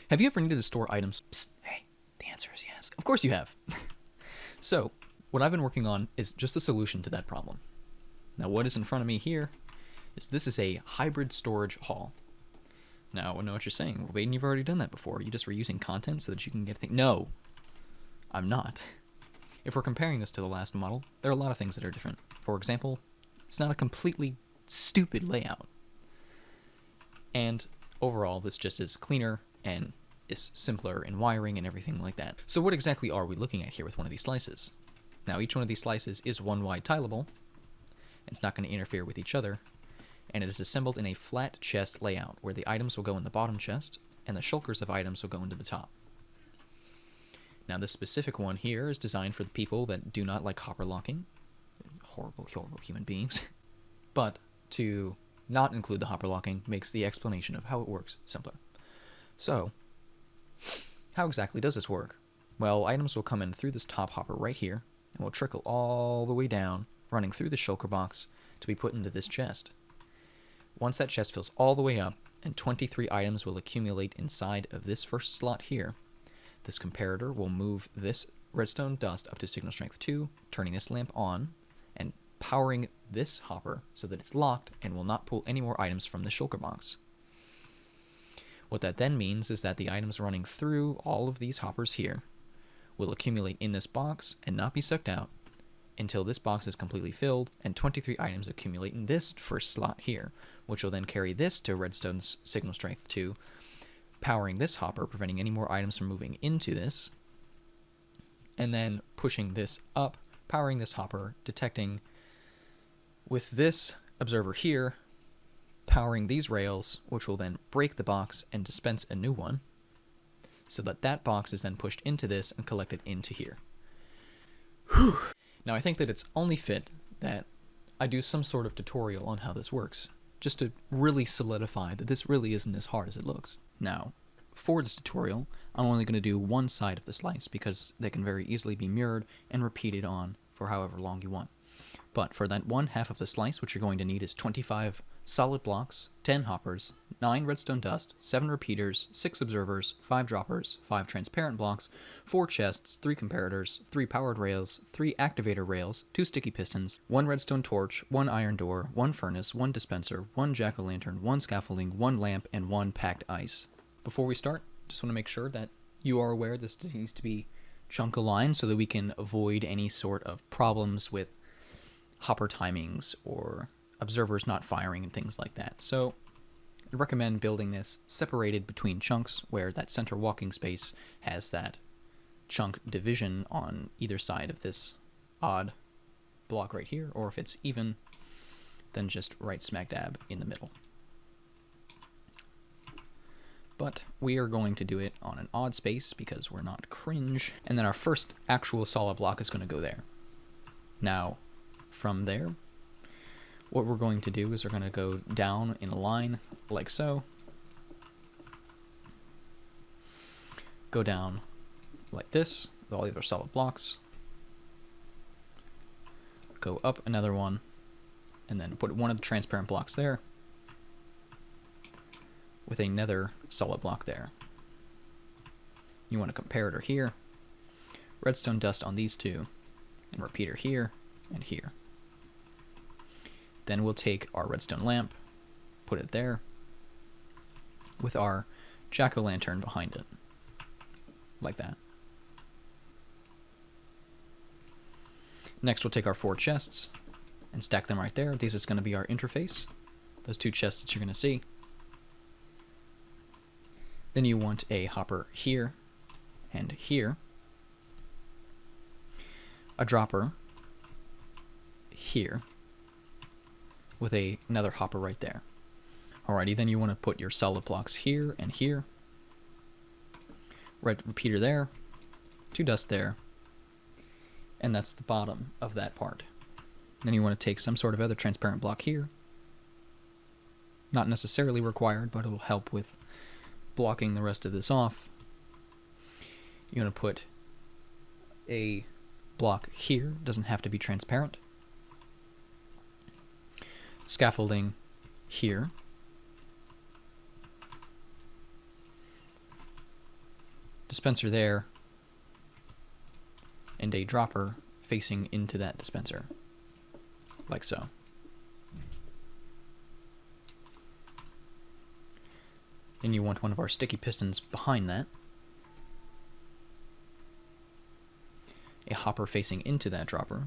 Have you ever needed to store items? Psst, hey, the answer is yes. Of course you have. So, what I've been working on is just a solution to that problem. Now, what is in front of me here is this is a hybrid storage hall. Now, I know what you're saying. Well, Bqyden, you've already done that before. You just reusing content so that you can get things. No, I'm not. If we're comparing this to the last model, there are a lot of things that are different. For example, it's not a completely stupid layout. And overall, this just is cleaner and is simpler in wiring and everything like that. So what exactly are we looking at here with one of these slices? Now, each one of these slices is one wide tileable. It's not going to interfere with each other. And it is assembled in a flat chest layout where the items will go in the bottom chest and the shulkers of items will go into the top. Now, this specific one here is designed for the people that do not like hopper locking. Horrible, horrible human beings. But to not include the hopper locking makes the explanation of how it works simpler. So, how exactly does this work? Well, items will come in through this top hopper right here and will trickle all the way down, running through the shulker box to be put into this chest. Once that chest fills all the way up and 23 items will accumulate inside of this first slot here, this comparator will move this redstone dust up to signal strength 2, turning this lamp on and powering this hopper so that it's locked and will not pull any more items from the shulker box. What that then means is that the items running through all of these hoppers here will accumulate in this box and not be sucked out until this box is completely filled and 23 items accumulate in this first slot here, which will then carry this to redstone's signal strength 2, powering this hopper, preventing any more items from moving into this, and then pushing this up, powering this hopper, detecting with this observer here, powering these rails, which will then break the box and dispense a new one, so that that box is then pushed into this and collected into here. Whew. Now, I think that it's only fit that I do some sort of tutorial on how this works, just to really solidify that this really isn't as hard as it looks. Now, for this tutorial, I'm only going to do one side of the slice because they can very easily be mirrored and repeated on for however long you want. But for that one half of the slice, what you're going to need is 25 solid blocks, 10 hoppers, 9 redstone dust, 7 repeaters, 6 observers, 5 droppers, 5 transparent blocks, 4 chests, 3 comparators, 3 powered rails, 3 activator rails, 2 sticky pistons, 1 redstone torch, 1 iron door, 1 furnace, 1 dispenser, 1 jack-o'-lantern, 1 scaffolding, 1 lamp, and 1 packed ice. Before we start, just want to make sure that you are aware this needs to be chunk aligned so that we can avoid any sort of problems with hopper timings or observers not firing and things like that. So I recommend building this separated between chunks where that center walking space has that chunk division on either side of this odd block right here, or if it's even, then just right smack dab in the middle. But we are going to do it on an odd space because we're not cringe. And then our first actual solid block is going to go there. Now, from there, what we're going to do is we're going to go down in a line like so. Go down like this with all the other solid blocks. Go up another one, and then put one of the transparent blocks there with another solid block there. You want a comparator here, redstone dust on these two, and repeater here and here. Then we'll take our redstone lamp, put it there, with our jack-o'-lantern behind it, like that. Next we'll take our 4 chests and stack them right there. This is going to be our interface, those 2 chests that you're going to see. Then you want a hopper here and here, a dropper here, with another hopper right there. Alrighty, then you want to put your solid blocks here and here, red repeater there, 2 dust there, and that's the bottom of that part. Then you want to take some sort of other transparent block here, not necessarily required, but it will help with blocking the rest of this off. You want to put a block here, doesn't have to be transparent. Scaffolding here. dispenser there, and a dropper facing into that dispenser, like so. Then you want one of our sticky pistons behind that, a hopper facing into that dropper,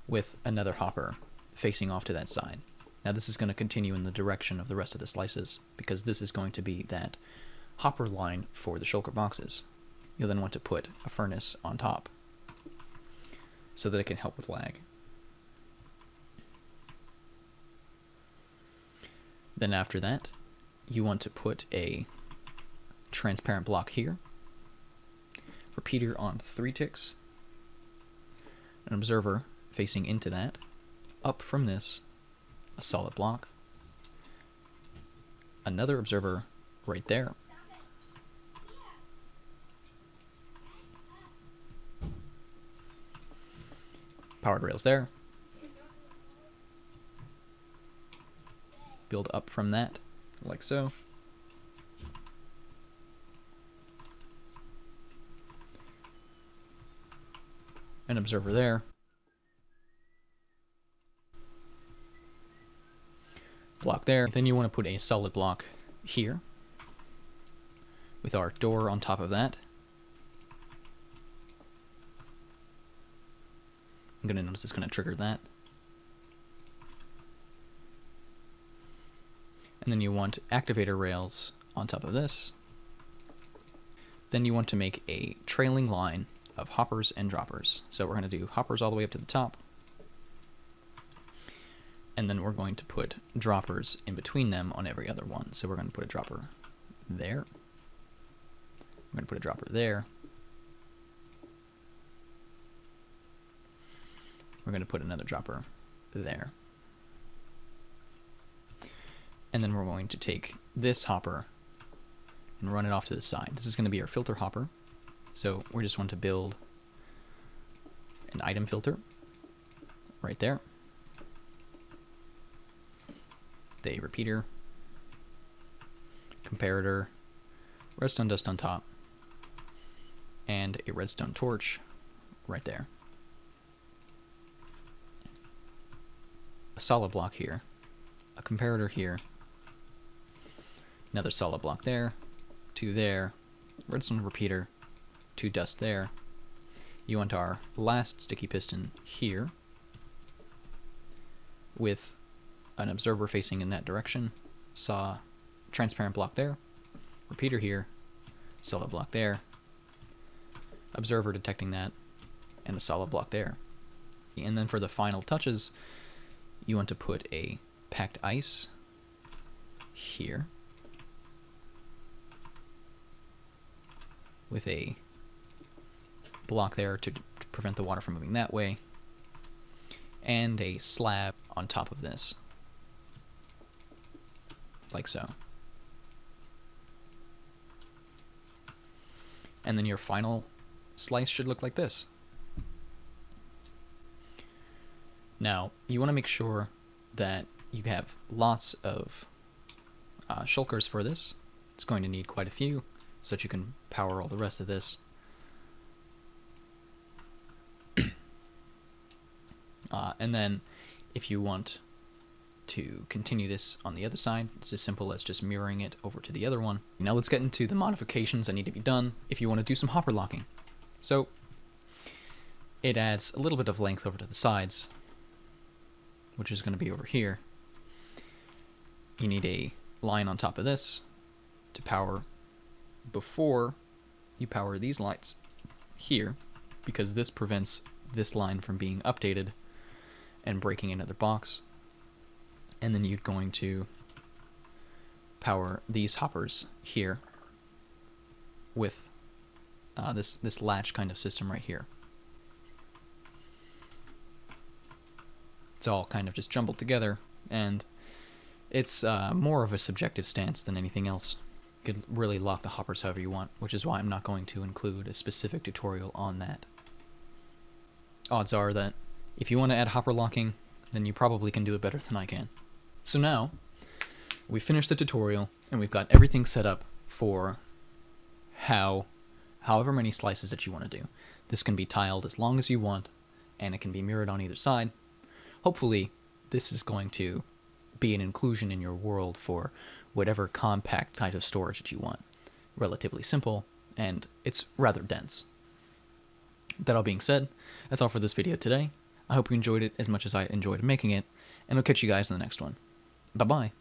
with another hopper facing off to that side. Now this is going to continue in the direction of the rest of the slices, because this is going to be that hopper line for the shulker boxes. You'll then want to put a furnace on top so that it can help with lag. Then after that, you want to put a transparent block here, repeater on 3 ticks, an observer facing into that, up from this, a solid block, another observer right there, powered rails there, build up from that, like so, an observer there, block there. Then you want to put a solid block here with our door on top of that. I'm going to notice it's going to trigger that. And then you want activator rails on top of this. Then you want to make a trailing line of hoppers and droppers. So we're going to do hoppers all the way up to the top. And then we're going to put droppers in between them on every other one. So we're going to put a dropper there. We're going to put a dropper there. We're going to put another dropper there. And then we're going to take this hopper and run it off to the side. This is going to be our filter hopper. So we just want to build an item filter right there. A repeater, comparator, redstone dust on top, and a redstone torch right there. A solid block here, a comparator here, another solid block there, 2 there, redstone repeater, 2 dust there. You want our last sticky piston here with an observer facing in that direction, saw transparent block there, repeater here, solid block there, observer detecting that, and a solid block there. And then for the final touches, you want to put a packed ice here with a block there to prevent the water from moving that way, and a slab on top of this, like so. And then your final slice should look like this. Now, you want to make sure that you have lots of shulkers for this. It's going to need quite a few so that you can power all the rest of this. And then if you want to continue this on the other side, it's as simple as just mirroring it over to the other one. Now let's get into the modifications that need to be done if you want to do some hopper locking. So it adds a little bit of length over to the sides, which is going to be over here. You need a line on top of this to power before you power these lights here, because this prevents this line from being updated and breaking another box. And then you're going to power these hoppers here with this latch kind of system right here. It's all kind of just jumbled together, and it's more of a subjective stance than anything else. You could really lock the hoppers however you want, which is why I'm not going to include a specific tutorial on that. Odds are that if you want to add hopper locking, then you probably can do it better than I can. So now, we finished the tutorial, and we've got everything set up for however many slices that you want to do. This can be tiled as long as you want, and it can be mirrored on either side. Hopefully, this is going to be an inclusion in your world for whatever compact type of storage that you want. Relatively simple, and it's rather dense. That all being said, that's all for this video today. I hope you enjoyed it as much as I enjoyed making it, and I'll catch you guys in the next one. Bye-bye.